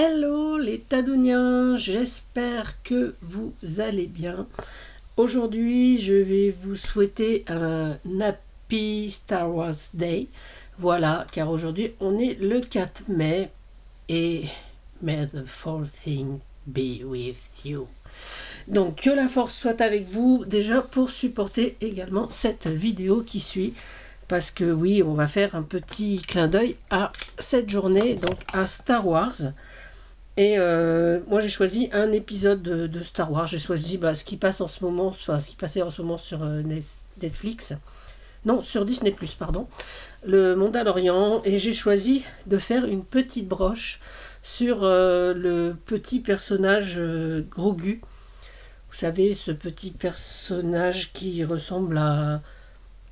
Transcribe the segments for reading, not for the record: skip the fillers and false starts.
Hello les Tadouniens, j'espère que vous allez bien. Aujourd'hui, je vais vous souhaiter un Happy Star Wars Day. Voilà, car aujourd'hui, on est le 4 mai et May the Fourth be with you. Donc, que la force soit avec vous, déjà pour supporter également cette vidéo qui suit. Parce que oui, on va faire un petit clin d'œil à cette journée, donc à Star Wars. Et moi j'ai choisi un épisode de Star Wars. J'ai choisi ce qui passe en ce moment, enfin ce qui passait en ce moment sur Netflix. Non, sur Disney+, pardon. Le Mandalorian. Et j'ai choisi de faire une petite broche sur le petit personnage Grogu. Vous savez, ce petit personnage qui ressemble à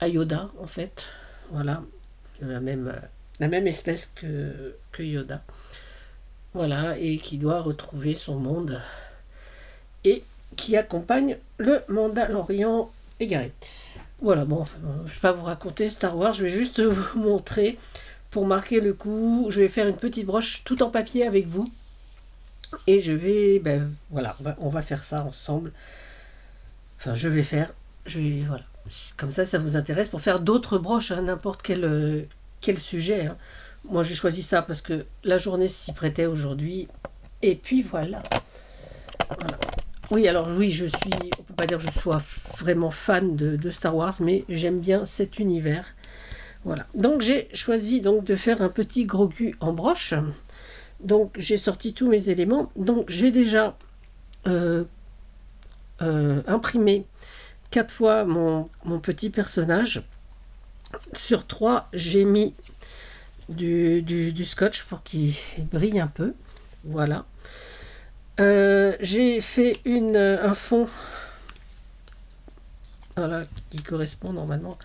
Yoda, en fait. Voilà, la même espèce que Yoda. Voilà, et qui doit retrouver son monde et qui accompagne le Mandalorian égaré. Voilà, bon, je ne vais pas vous raconter Star Wars, je vais juste vous montrer pour marquer le coup. Je vais faire une petite broche tout en papier avec vous et je vais, voilà, on va faire ça ensemble. Enfin, voilà. Comme ça vous intéresse pour faire d'autres broches à n'importe quel sujet. Hein. Moi, j'ai choisi ça parce que la journée s'y prêtait aujourd'hui. Et puis voilà. Oui, alors oui, on peut pas dire que je sois vraiment fan de Star Wars, mais j'aime bien cet univers. Voilà. Donc j'ai choisi donc de faire un petit Grogu en broche. Donc j'ai sorti tous mes éléments. Donc j'ai déjà imprimé 4 fois mon petit personnage. Sur 3, j'ai mis du scotch pour qu'il brille un peu. Voilà. J'ai fait un fond voilà, qui correspond normalement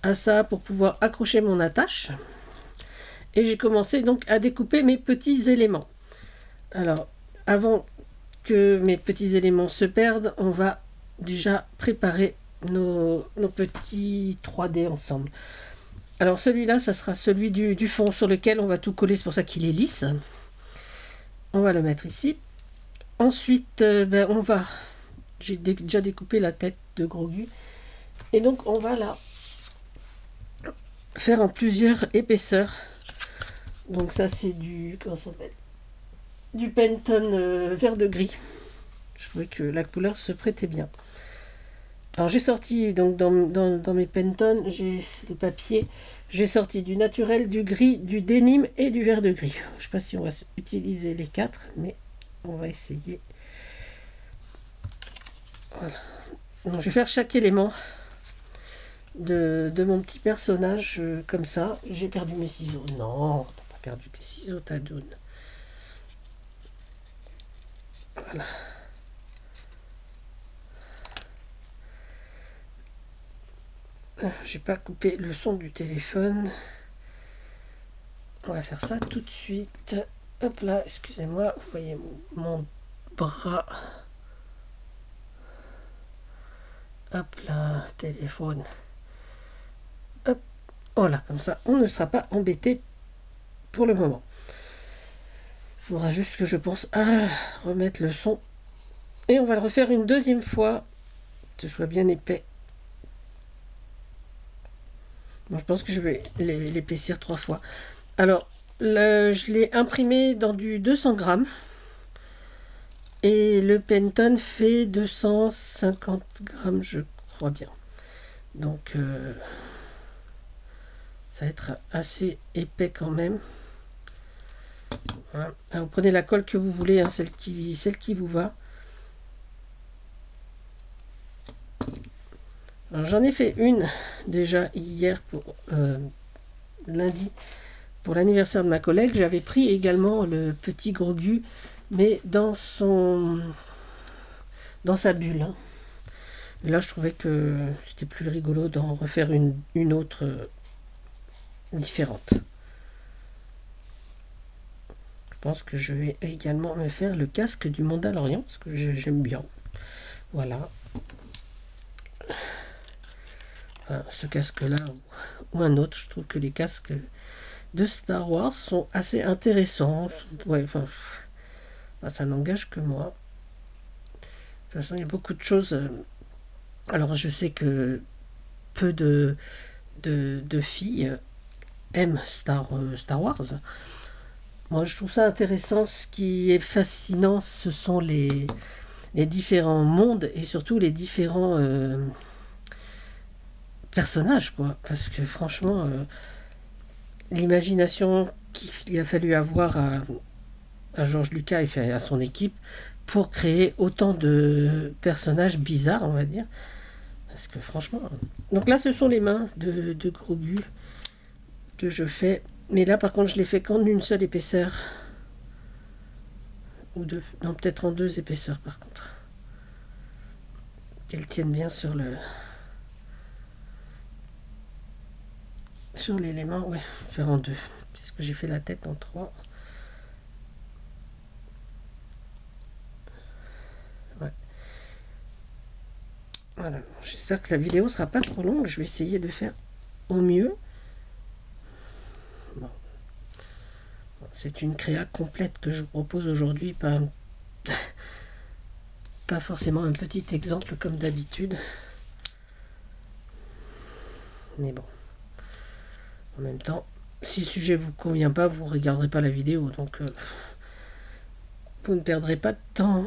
à ça pour pouvoir accrocher mon attache. Et j'ai commencé donc à découper mes petits éléments. Alors, avant que mes petits éléments se perdent, on va déjà préparer nos petits 3D ensemble. Alors celui-là, ça sera celui du fond sur lequel on va tout coller, c'est pour ça qu'il est lisse. On va le mettre ici. Ensuite, j'ai déjà découpé la tête de Grogu. Et donc on va la faire en plusieurs épaisseurs. Donc ça c'est comment ça s'appelle ? Du Pantone vert de gris. Je trouvais que la couleur se prêtait bien. Alors j'ai sorti donc dans mes Pantone, j'ai le papier. J'ai sorti du naturel, du gris, du denim et du vert de gris. Je ne sais pas si on va utiliser les 4, mais on va essayer. Voilà. Donc, je vais faire chaque élément de mon petit personnage comme ça. J'ai perdu mes ciseaux. Non, t'as pas perdu tes ciseaux, Tadoun. Voilà. J'ai pas coupé le son du téléphone. On va faire ça tout de suite. Hop là, excusez-moi, vous voyez mon bras. Hop là, téléphone. Hop, voilà, comme ça, on ne sera pas embêté pour le moment. Il faudra juste que je pense à remettre le son. Et on va le refaire une deuxième fois. Que ce soit bien épais. Bon, je pense que je vais l'épaissir 3 fois. Alors, je l'ai imprimé dans du 200 grammes. Et le Pantone fait 250 grammes, je crois bien. Donc, ça va être assez épais quand même. Voilà. Alors, prenez la colle que vous voulez, hein, celle qui vous va. J'en ai fait une déjà hier pour lundi pour l'anniversaire de ma collègue. J'avais pris également le petit Grogu, mais dans sa bulle. Hein. Et là, je trouvais que c'était plus rigolo d'en refaire une autre différente. Je pense que je vais également me faire le casque du Mandalorian, parce que j'aime bien. Voilà. Enfin, ce casque-là ou un autre, je trouve que les casques de Star Wars sont assez intéressants. Ouais, enfin, Enfin, ça n'engage que moi. De toute façon, il y a beaucoup de choses. Alors, je sais que peu de filles aiment Star Wars. Moi, je trouve ça intéressant. Ce qui est fascinant, ce sont les différents mondes et surtout les différents personnages, quoi. Parce que franchement, l'imagination qu'il a fallu avoir à George Lucas et à son équipe pour créer autant de personnages bizarres, on va dire. Parce que franchement... Donc là, ce sont les mains de Grogu que je fais. Mais là, par contre, je les fais qu'en une seule épaisseur. Ou deux. Non, peut-être en deux épaisseurs, par contre. Qu'elles tiennent bien sur le... Sur l'élément, ouais, faire en deux. Puisque j'ai fait la tête en trois. Ouais. Voilà. J'espère que la vidéo sera pas trop longue. Je vais essayer de faire au mieux. Bon. C'est une créa complète que je vous propose aujourd'hui, pas forcément un petit exemple comme d'habitude. Mais bon. En même temps, si le sujet vous convient pas, vous ne regarderez pas la vidéo. Donc, vous ne perdrez pas de temps.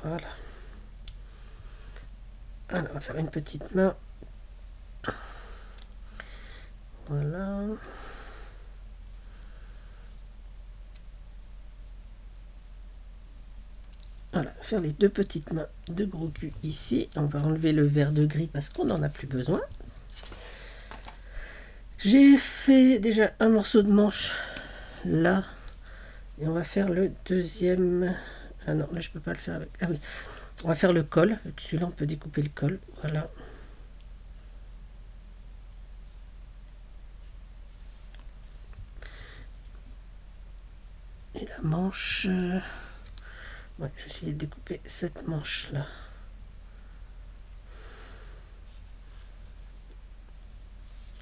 Voilà. Alors, on va faire une petite main. Voilà. Voilà, faire les deux petites mains de Grogu ici. On va enlever le vert de gris parce qu'on n'en a plus besoin. J'ai fait déjà un morceau de manche là. Et on va faire le deuxième. Ah non, là je peux pas le faire avec. Ah oui. On va faire le col. Celui-là, on peut découper le col. Voilà. Et la manche... Ouais, je vais essayer de découper cette manche-là.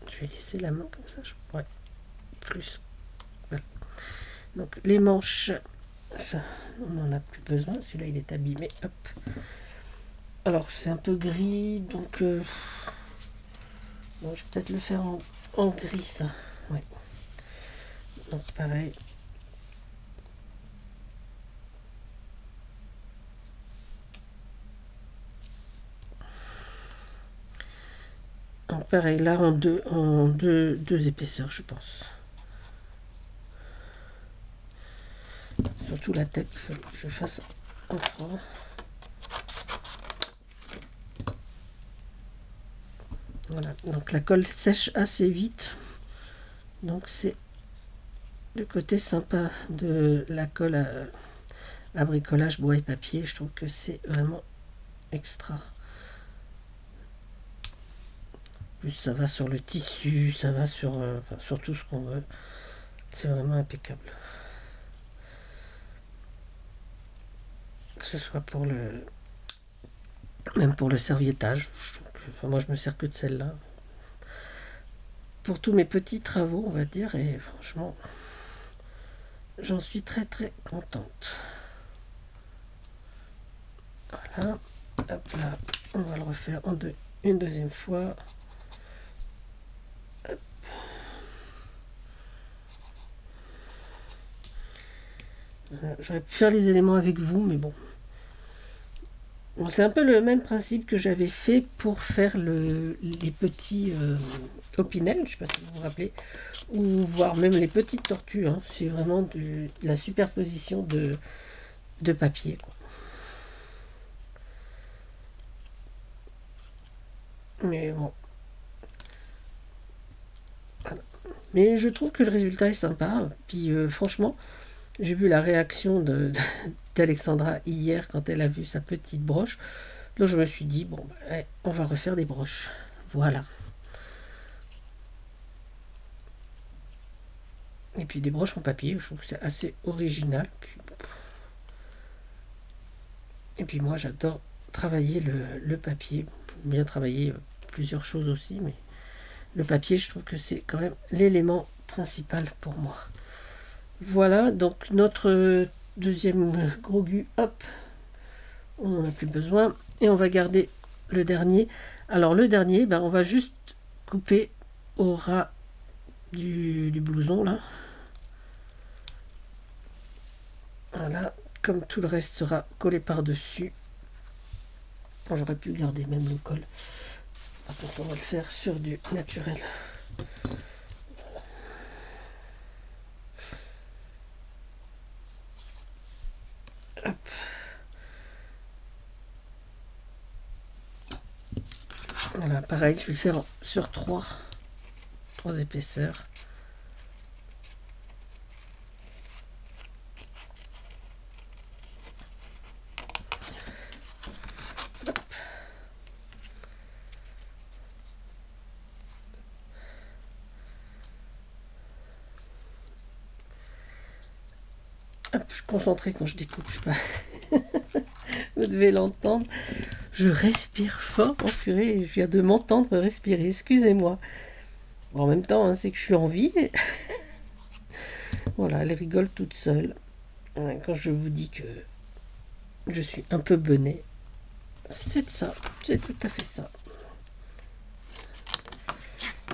Je vais laisser la main comme ça. Ouais, plus. Voilà. Donc, les manches... On n'en a plus besoin. Celui-là, il est abîmé. Hop. Alors, c'est un peu gris, donc... Bon, je vais peut-être le faire en gris, ça. Ouais. Donc, pareil. Donc, pareil, là, en deux épaisseurs, je pense. Surtout la tête, il faut que je fasse en trois. Voilà, donc la colle sèche assez vite. Donc c'est le côté sympa de la colle à bricolage bois et papier. Je trouve que c'est vraiment extra. Plus ça va sur le tissu, ça va sur, sur tout ce qu'on veut. C'est vraiment impeccable. Que ce soit pour le... Même pour le serviettage. Je trouve que, enfin, moi je me sers que de celle-là. Pour tous mes petits travaux, on va dire. Et franchement, j'en suis très très contente. Voilà. Hop là. On va le refaire une deuxième fois. Hop. J'aurais pu faire les éléments avec vous, mais bon. Bon, c'est un peu le même principe que j'avais fait pour faire les petits opinels, je ne sais pas si vous vous rappelez, ou voire même les petites tortues. Hein. C'est vraiment de la superposition de papier, quoi. Mais bon. Voilà. Mais je trouve que le résultat est sympa. Puis franchement, j'ai vu la réaction d'Alexandra hier quand elle a vu sa petite broche. Donc je me suis dit, bon, bah, on va refaire des broches. Voilà. Et puis des broches en papier, je trouve que c'est assez original. Et puis moi j'adore travailler le papier. J'aime bien travailler plusieurs choses aussi, mais le papier, je trouve que c'est quand même l'élément principal pour moi. Voilà, donc notre deuxième gros gu, hop, on n'en a plus besoin. Et on va garder le dernier. Alors le dernier, ben, on va juste couper au ras du blouson là. Voilà, comme tout le reste sera collé par-dessus. Bon, j'aurais pu garder même le col. Par contre, on va le faire sur du naturel. Hop. Voilà, pareil, je vais le faire sur trois épaisseurs. Hop, je suis concentrée quand je découpe, je sais pas. Vous devez l'entendre. Je respire fort, oh purée, je viens de m'entendre respirer, excusez-moi. Bon, en même temps, hein, c'est que je suis en vie. Voilà, elle rigole toute seule. Quand je vous dis que je suis un peu benet, c'est ça, c'est tout à fait ça.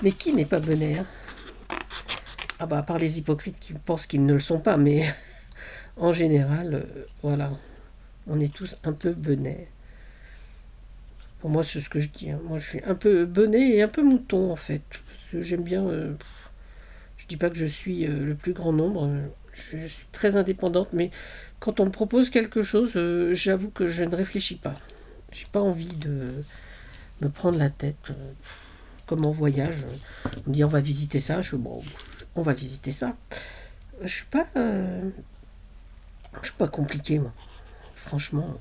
Mais qui n'est pas benet, hein? Ah bah, à part les hypocrites qui pensent qu'ils ne le sont pas, mais en général, voilà, on est tous un peu benets. Pour moi, c'est ce que je dis, hein. Moi, je suis un peu benet et un peu mouton, en fait. Parce que j'aime bien... je dis pas que je suis le plus grand nombre. Je suis très indépendante, mais quand on me propose quelque chose, j'avoue que je ne réfléchis pas. J'ai pas envie de me prendre la tête. Comme en voyage, on me dit on va visiter ça. Je suis bon, on va visiter ça. Je suis pas... je suis pas compliqué, moi. Franchement,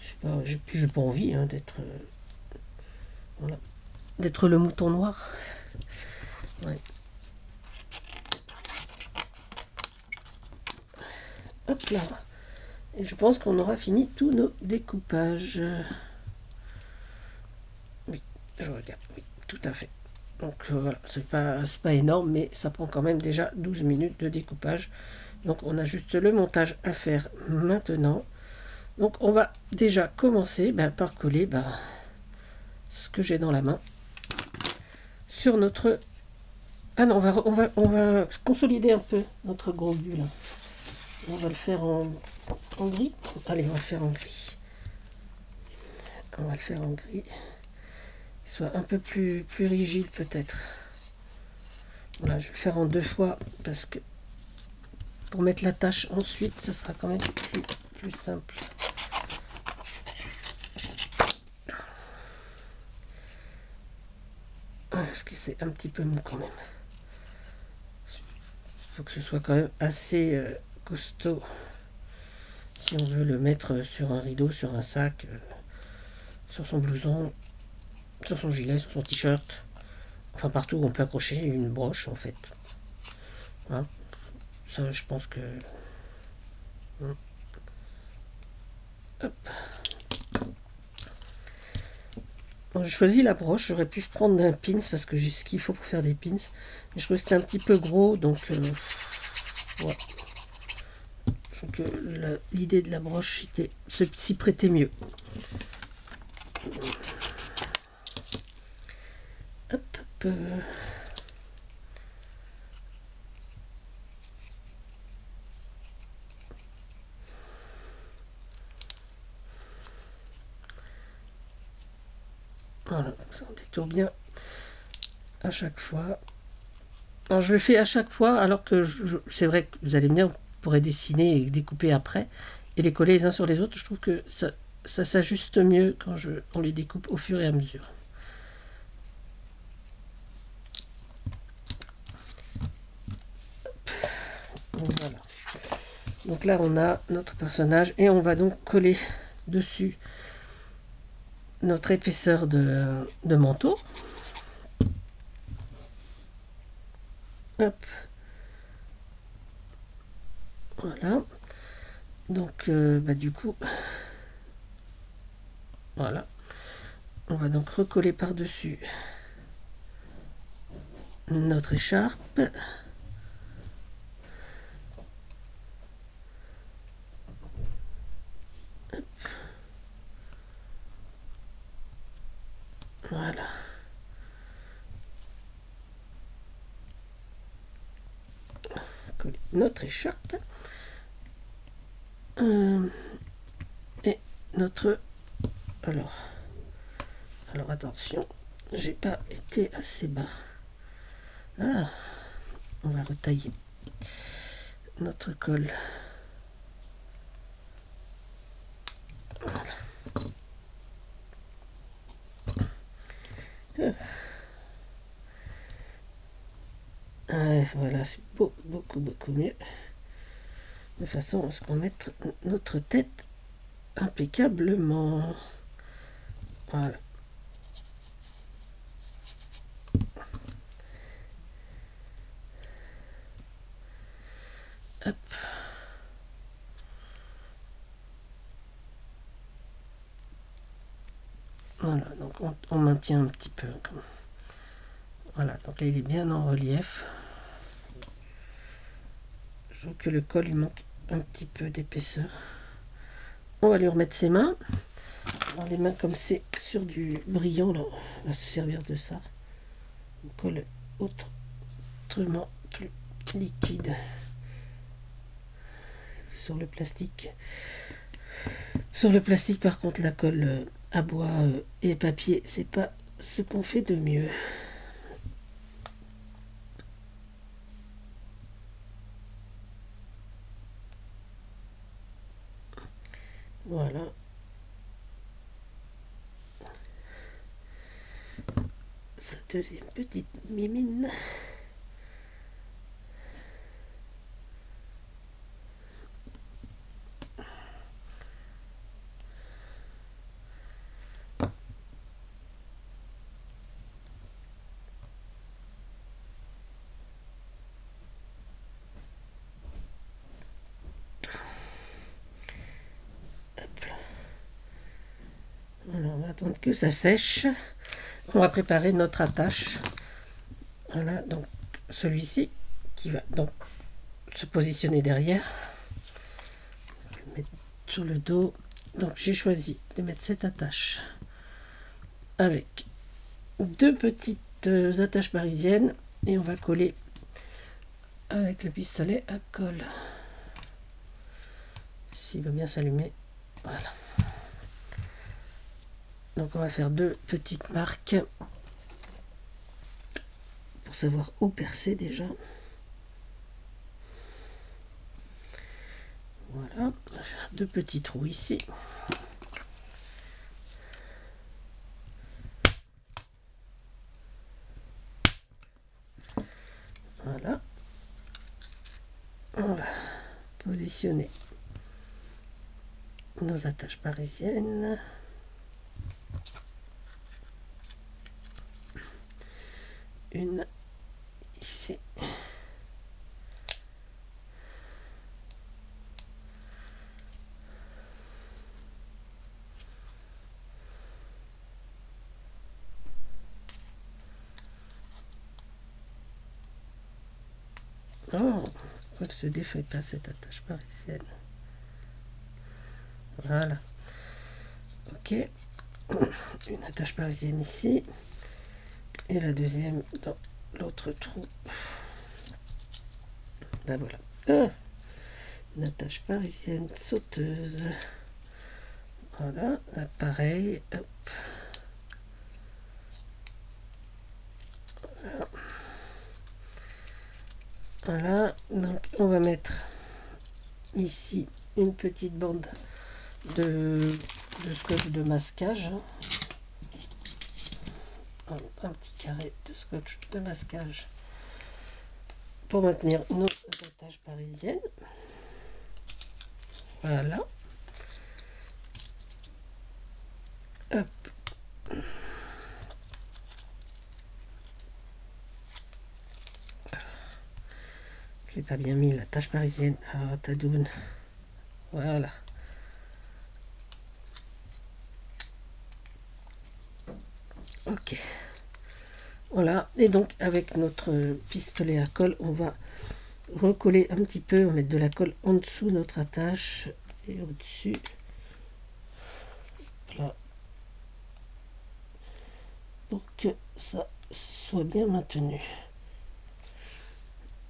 je sais pas, j'ai pas envie hein, d'être voilà, d'être le mouton noir. Ouais. Hop là. Et je pense qu'on aura fini tous nos découpages. Oui, je regarde. Oui, tout à fait. Donc voilà, c'est pas énorme, mais ça prend quand même déjà 12 minutes de découpage. Donc on a juste le montage à faire maintenant. Donc on va déjà commencer par coller ce que j'ai dans la main sur notre... Ah non, on va consolider un peu notre gros gu là. On va le faire en gris. Allez, on va le faire en gris. On va le faire en gris. Qu'il soit un peu plus rigide peut-être. Voilà, je vais le faire en deux fois parce que pour mettre la tâche ensuite, ça sera quand même plus simple. Parce que c'est un petit peu mou quand même. Il faut que ce soit quand même assez costaud si on veut le mettre sur un rideau, sur un sac, sur son blouson, sur son gilet, sur son t-shirt. Enfin partout où on peut accrocher une broche en fait. Hein, ça je pense que... Hop. J'ai choisi la broche, j'aurais pu prendre un pins parce que j'ai ce qu'il faut pour faire des pins. Mais je trouvais que c'était un petit peu gros, donc ouais. Je trouve que l'idée de la broche s'y prêtait mieux. Hop, hop. Voilà, ça on détourne bien à chaque fois. Alors je le fais à chaque fois, alors que c'est vrai que vous allez me dire, on pourrait dessiner et découper après et les coller les uns sur les autres. Je trouve que ça s'ajuste mieux quand on les découpe au fur et à mesure. Voilà. Donc là on a notre personnage et on va donc coller dessus notre épaisseur de manteau. Hop. Voilà. Donc du coup, voilà. On va donc recoller par-dessus notre écharpe. Voilà. Coller notre écharpe. Et notre... Alors attention, j'ai pas été assez bas. Ah, on va retailler notre col. Voilà, c'est beaucoup mieux. De façon à ce qu'on mette notre tête impeccablement. Voilà. Hop. Voilà, donc on maintient un petit peu. Voilà, donc là il est bien en relief. Je trouve que le col il manque un petit peu d'épaisseur. On va lui remettre ses mains. Alors les mains, comme c'est sur du brillant, là, on va se servir de ça. Un col autrement plus liquide sur le plastique. Sur le plastique, par contre, la colle à bois et papier, c'est pas ce qu'on fait de mieux. Voilà. Sa deuxième petite mimine. Alors, on va attendre que ça sèche. On va préparer notre attache. Voilà, donc celui-ci qui va donc se positionner derrière. Je vais le mettre sur le dos. Donc j'ai choisi de mettre cette attache avec deux petites attaches parisiennes et on va coller avec le pistolet à colle. S'il veut bien s'allumer. Voilà. Donc on va faire deux petites marques pour savoir où percer déjà. Voilà, on va faire deux petits trous ici. Voilà. On va positionner nos attaches parisiennes. Une ici. Oh, pourquoi ne se défait pas cette attache parisienne? Voilà. Ok. Une attache parisienne ici. Et la deuxième dans l'autre trou. Ben voilà. Ah, une attache parisienne sauteuse. Voilà. Là, pareil. Hop. Voilà. Voilà. Donc on va mettre ici une petite bande de scotch de masquage. Un petit carré de scotch de masquage pour maintenir nos attaches parisiennes. Voilà. Hop. Je l'ai pas bien mis l'attache parisienne. Ah, tadoune. Voilà. Ok. Voilà. Et donc avec notre pistolet à colle, on va recoller un petit peu. On va mettre de la colle en dessous de notre attache et au-dessus. Là. pour que ça soit bien maintenu.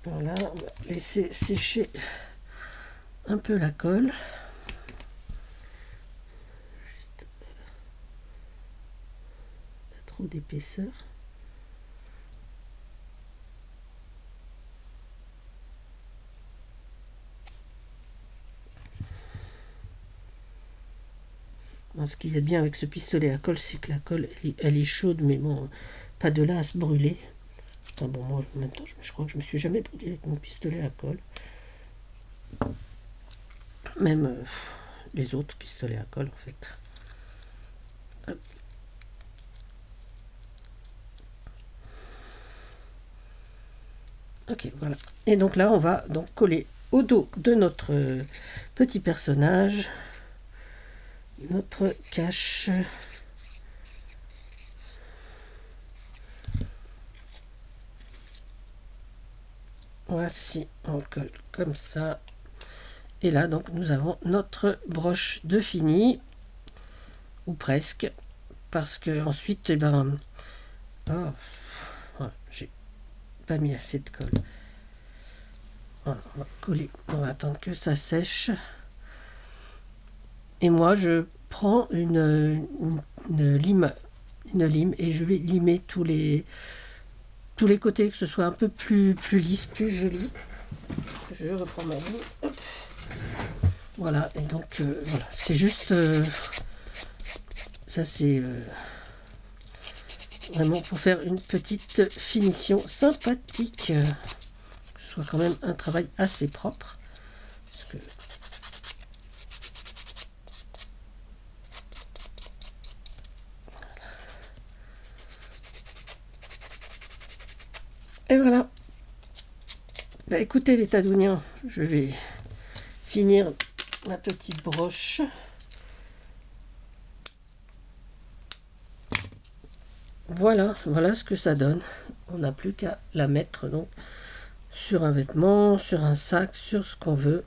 Voilà, on va laisser sécher un peu la colle. Juste, voilà. Pas trop d'épaisseur. Bon, ce qu'il y a de bien avec ce pistolet à colle, c'est que la colle, elle est chaude, mais bon, pas de là à se brûler. Enfin bon, moi, en même temps, je crois que je me suis jamais brûlé avec mon pistolet à colle. Même les autres pistolets à colle, en fait. Hop. Ok, voilà. Et donc là, on va donc coller au dos de notre petit personnage notre cache. Voici, on colle comme ça. Et là, donc, nous avons notre broche de fini, ou presque, parce que ensuite, eh ben, oh, voilà, j'ai pas mis assez de colle. Voilà, on va coller, on va attendre que ça sèche. Et moi, je prends une lime et je vais limer tous les côtés, que ce soit un peu plus lisse, plus joli. Je reprends ma lime. Hop. Voilà, et donc voilà, c'est juste ça, c'est vraiment pour faire une petite finition sympathique, que ce soit quand même un travail assez propre, parce que et voilà. Bah, écoutez les Tadouniens, je vais finir ma petite broche. Voilà, voilà ce que ça donne. On n'a plus qu'à la mettre donc sur un vêtement, sur un sac, sur ce qu'on veut.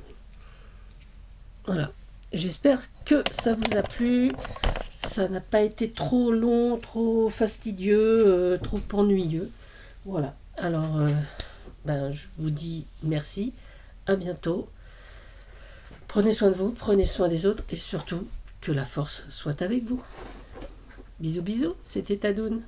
Voilà. J'espère que ça vous a plu. Ça n'a pas été trop long, trop fastidieux, trop ennuyeux. Voilà. Alors, ben, je vous dis merci. À bientôt. Prenez soin de vous, prenez soin des autres et surtout que la force soit avec vous. Bisous bisous, c'était Tadoune.